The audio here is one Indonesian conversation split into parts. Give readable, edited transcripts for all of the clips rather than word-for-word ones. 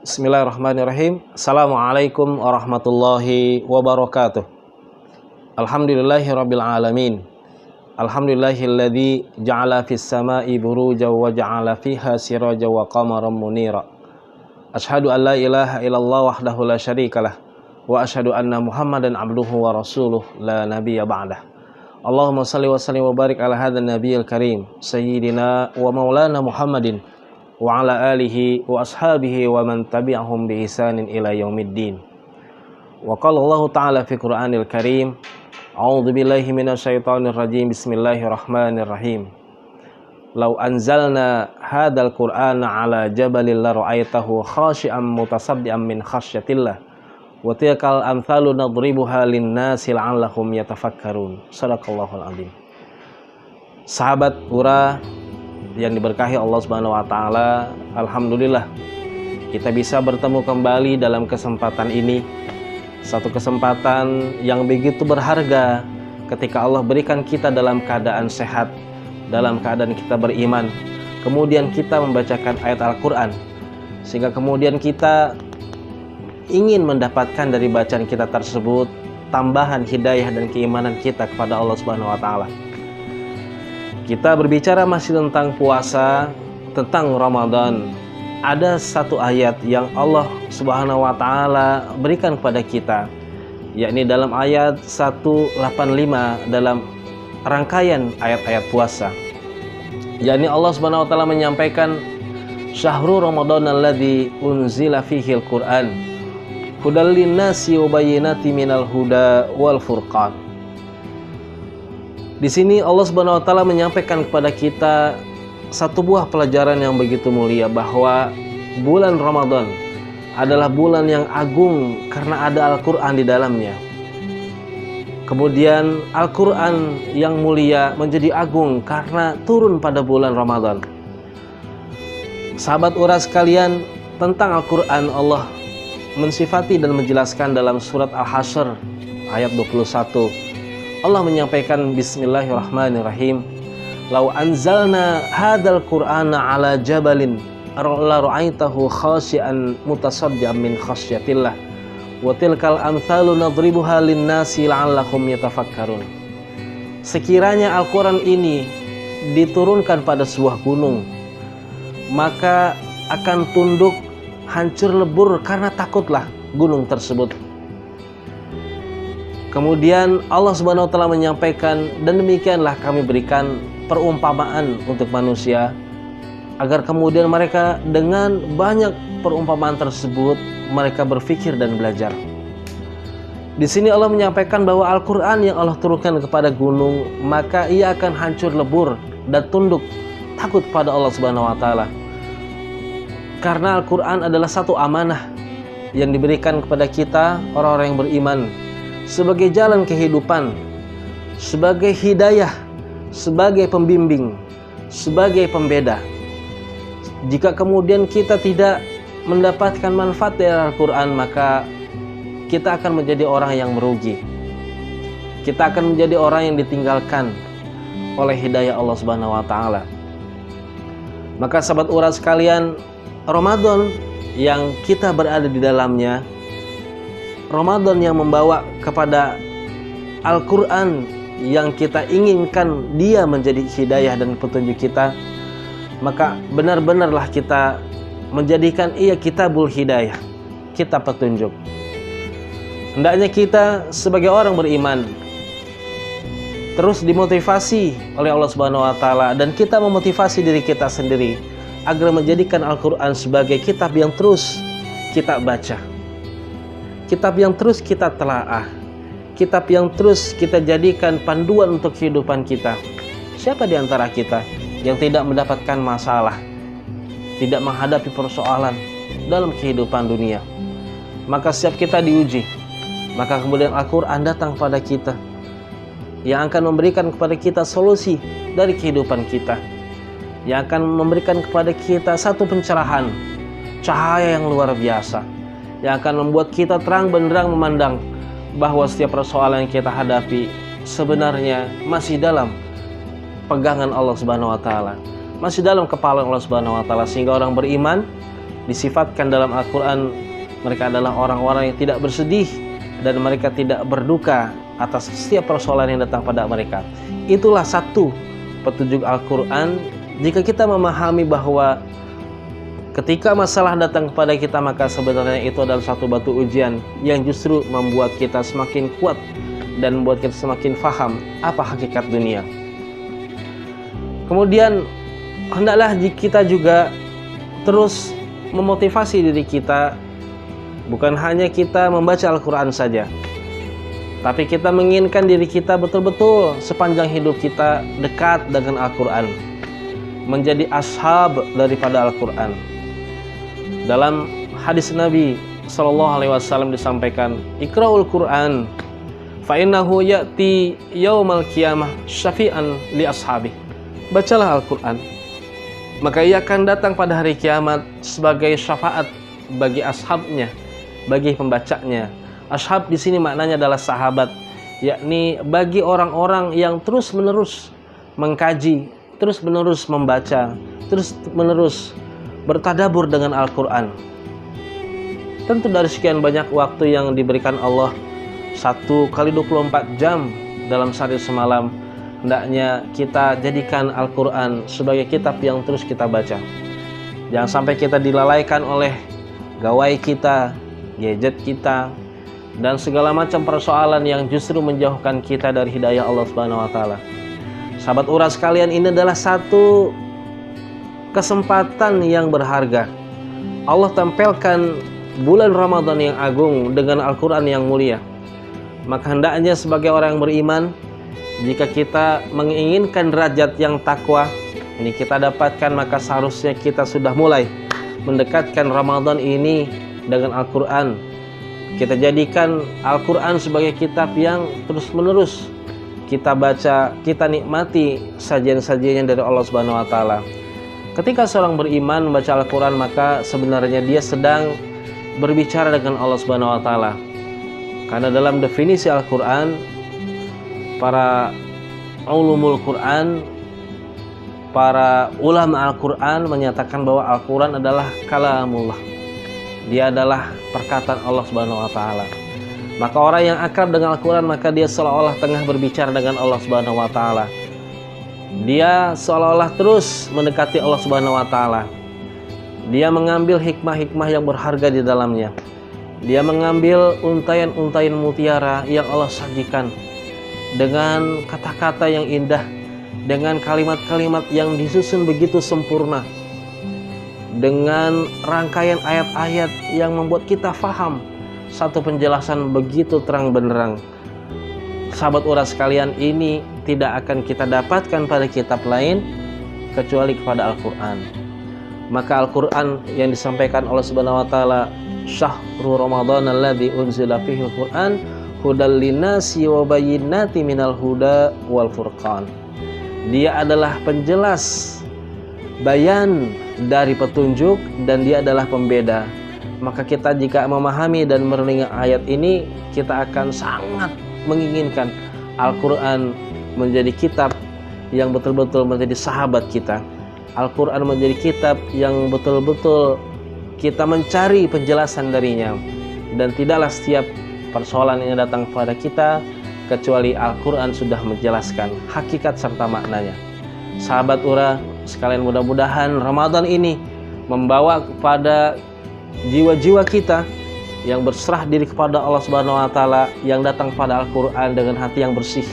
Bismillahirrahmanirrahim. Assalamualaikum warahmatullahi wabarakatuh. Alhamdulillahirabbil alamin. Alhamdulillahilladzi ja'ala fis sama'i burujan wa ja'ala fiha sirajan wa qamaran munira. Asyhadu an la ilaha illallah wahdahu la syarikalah wa asyhadu anna Muhammadan abduhu wa rasuluh la nabiyya ba'dah. Allahumma shalli wa sallim wa barik ala hadzal nabiyil karim sayyidina wa maulana Muhammadin wa ala alihi wa ashabihi wa man tabi'ahum bi ihsanin ila yaumiddin. Wa qala Allah ta'ala fi Qur'anil Karim, a'udzu billahi minasyaitonir rajim, bismillahirrahmanirrahim. Law anzalna hadzal Qur'ana 'ala jabalin la ra'aitahu khashi'an mutasaddian min khasyatillah wa tilkal amthalu nadribuha lin-nasi la'allahum yatafakkarun. Shadaqallahul azim. Sahabat pura yang diberkahi Allah Subhanahu wa taala, alhamdulillah kita bisa bertemu kembali dalam kesempatan ini. Satu kesempatan yang begitu berharga ketika Allah berikan kita dalam keadaan sehat, dalam keadaan kita beriman. Kemudian kita membacakan ayat Al-Qur'an sehingga kemudian kita ingin mendapatkan dari bacaan kita tersebut tambahan hidayah dan keimanan kita kepada Allah Subhanahu wa taala. Kita berbicara masih tentang puasa, tentang Ramadan. Ada satu ayat yang Allah Subhanahu wa taala berikan kepada kita, yakni dalam ayat 185 dalam rangkaian ayat-ayat puasa. Yakni Allah Subhanahu wa taala menyampaikan, "Syahrul Ramadan alladzi unzila fihil Qur'an, hudal linnasi wa bayyinatin minal huda wal furqan." Di sini Allah Subhanahu wa taala menyampaikan kepada kita satu buah pelajaran yang begitu mulia, bahwa bulan Ramadan adalah bulan yang agung karena ada Al-Qur'an di dalamnya. Kemudian Al-Qur'an yang mulia menjadi agung karena turun pada bulan Ramadan. Sahabat uras sekalian, tentang Al-Qur'an Allah mensifati dan menjelaskan dalam surat Al-Hasyr ayat 21. Allah menyampaikan, bismillahirrahmanirrahim, "Lau anzalna hadzal Qur'ana 'ala jabalin la ra'aitahu khashi'an mutasaddian min khasyatillah wa tilkal amthalu nadribuha lin-nasi la'allahum yatafakkarun." Sekiranya Al-Qur'an ini diturunkan pada sebuah gunung, maka akan tunduk, hancur lebur karena takutlah gunung tersebut. Kemudian Allah Subhanahu wa taala menyampaikan, dan demikianlah kami berikan perumpamaan untuk manusia agar kemudian mereka dengan banyak perumpamaan tersebut mereka berpikir dan belajar. Di sini Allah menyampaikan bahwa Al-Qur'an yang Allah turunkan kepada gunung, maka ia akan hancur lebur dan tunduk takut pada Allah Subhanahu wa taala. Karena Al-Qur'an adalah satu amanah yang diberikan kepada kita orang-orang yang beriman, sebagai jalan kehidupan, sebagai hidayah, sebagai pembimbing, sebagai pembeda. Jika kemudian kita tidak mendapatkan manfaat dari Al-Qur'an, maka kita akan menjadi orang yang merugi. Kita akan menjadi orang yang ditinggalkan oleh hidayah Allah Subhanahu wa taala. Maka sahabat uras sekalian, Ramadan yang kita berada di dalamnya, Ramadan yang membawa kepada Al-Qur'an yang kita inginkan dia menjadi hidayah dan petunjuk kita, maka benar-benarlah kita menjadikan ia kitabul hidayah, kitab petunjuk. Hendaknya kita sebagai orang beriman terus dimotivasi oleh Allah Subhanahu wa taala, dan kita memotivasi diri kita sendiri agar menjadikan Al-Qur'an sebagai kitab yang terus kita baca, kitab yang terus kita telaah, kitab yang terus kita jadikan panduan untuk kehidupan kita. Siapa di antara kita yang tidak mendapatkan masalah, tidak menghadapi persoalan dalam kehidupan dunia? Maka setiap kita diuji, maka kemudian Al-Qur'an datang pada kita yang akan memberikan kepada kita solusi dari kehidupan kita, yang akan memberikan kepada kita satu pencerahan, cahaya yang luar biasa, yang akan membuat kita terang benderang memandang bahwa setiap persoalan yang kita hadapi sebenarnya masih dalam pegangan Allah Subhanahu wa taala, masih dalam kepala Allah Subhanahu wa taala, sehingga orang beriman disifatkan dalam Al-Quran, mereka adalah orang-orang yang tidak bersedih dan mereka tidak berduka atas setiap persoalan yang datang pada mereka. Itulah satu petunjuk Al-Quran. Jika kita memahami bahwa ketika masalah datang kepada kita, maka sebenarnya itu adalah satu batu ujian yang justru membuat kita semakin kuat dan membuat kita semakin faham apa hakikat dunia. Kemudian hendaklah kita juga terus memotivasi diri kita, bukan hanya kita membaca Al-Quran saja, tapi kita menginginkan diri kita betul-betul sepanjang hidup kita dekat dengan Al-Quran, menjadi ashab daripada Al-Quran. Dalam hadis Nabi SAW disampaikan, Iqra'ul Quran fa innahu ya'ti yaumal qiyamah syafi'an li ashabi. Bacalah Al-Quran, maka ia akan datang pada hari kiamat sebagai syafaat bagi ashabnya, bagi pembacanya. Ashab di sini maknanya adalah sahabat, yakni bagi orang-orang yang terus-menerus mengkaji, terus-menerus membaca, terus-menerus bertadabur dengan Al-Quran. Tentu dari sekian banyak waktu yang diberikan Allah, 1 kali 24 jam dalam sehari semalam, hendaknya kita jadikan Al-Quran sebagai kitab yang terus kita baca. Jangan sampai kita dilalaikan oleh gawai kita, gadget kita, dan segala macam persoalan yang justru menjauhkan kita dari hidayah Allah Subhanahu wa taala. Sahabat Ura sekalian, ini adalah satu kesempatan yang berharga. Allah tempelkan bulan Ramadan yang agung dengan Al-Quran yang mulia. Maka hendaknya sebagai orang yang beriman, jika kita menginginkan derajat yang takwa ini kita dapatkan, maka seharusnya kita sudah mulai mendekatkan Ramadan ini dengan Al-Quran. Kita jadikan Al-Quran sebagai kitab yang terus-menerus kita baca, kita nikmati sajian-sajian dari Allah Subhanahu wa taala. Ketika seorang beriman membaca Al-Quran, maka sebenarnya dia sedang berbicara dengan Allah Subhanahu wa taala. Karena dalam definisi Al-Quran, para ulumul Quran, para ulama Al-Quran menyatakan bahwa Al-Quran adalah kalamullah. Dia adalah perkataan Allah Subhanahu wa taala. Maka orang yang akrab dengan Al-Quran, maka dia seolah-olah tengah berbicara dengan Allah Subhanahu wa taala. Dia seolah-olah terus mendekati Allah Subhanahu wa taala. Dia mengambil hikmah-hikmah yang berharga di dalamnya. Dia mengambil untayan-untayan mutiara yang Allah sajikan dengan kata-kata yang indah, dengan kalimat-kalimat yang disusun begitu sempurna, dengan rangkaian ayat-ayat yang membuat kita faham satu penjelasan begitu terang benderang. Sahabat Ura sekalian, ini tidak akan kita dapatkan pada kitab lain kecuali kepada Al-Quran. Maka Al-Quran yang disampaikan oleh Subhanahu wa taala, Syahrul Ramadan alladzi unzila fihi Al-Quran hudal linnasi wa bayyinati minal huda wal furqan. Dia adalah penjelas, bayan dari petunjuk, dan dia adalah pembeda. Maka kita jika memahami dan merenungi ayat ini, kita akan sangat menginginkan Al-Quran menjadi kitab yang betul-betul menjadi sahabat kita. Al-Quran menjadi kitab yang betul-betul kita mencari penjelasan darinya, dan tidaklah setiap persoalan yang datang kepada kita kecuali Al-Quran sudah menjelaskan hakikat serta maknanya. Sahabat Ura sekalian, mudah-mudahan Ramadan ini membawa kepada jiwa-jiwa kita yang berserah diri kepada Allah Subhanahu wa taala, yang datang pada Al-Quran dengan hati yang bersih.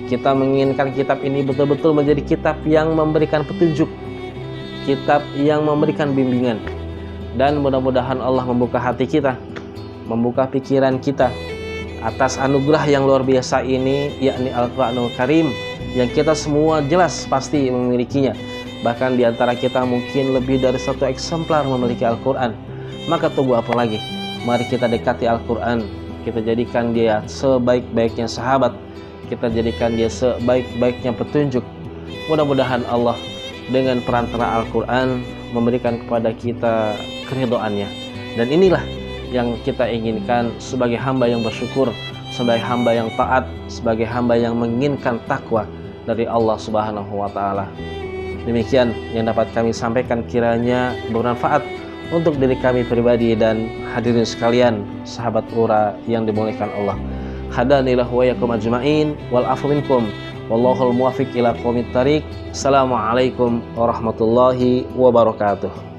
Kita menginginkan kitab ini betul-betul menjadi kitab yang memberikan petunjuk, kitab yang memberikan bimbingan, dan mudah-mudahan Allah membuka hati kita, membuka pikiran kita atas anugerah yang luar biasa ini, yakni Al-Quranul Karim, yang kita semua jelas pasti memilikinya. Bahkan di antara kita mungkin lebih dari 1 eksemplar memiliki Al-Quran. Maka tunggu apa lagi? Mari kita dekati Al-Quran, kita jadikan dia sebaik-baiknya sahabat, kita jadikan dia sebaik-baiknya petunjuk. Mudah-mudahan Allah dengan perantara Al-Quran memberikan kepada kita keridhaannya. Dan inilah yang kita inginkan sebagai hamba yang bersyukur, sebagai hamba yang taat, sebagai hamba yang menginginkan takwa dari Allah Subhanahu wa taala. Demikian yang dapat kami sampaikan, kiranya bermanfaat untuk diri kami pribadi dan hadirin sekalian, sahabat Ura yang dimuliakan Allah. Hadanillah wa yakum ajma'in wal afu minkum wallahul muwaffiq ila aqwamit thariq. Assalamualaikum warahmatullahi wabarakatuh.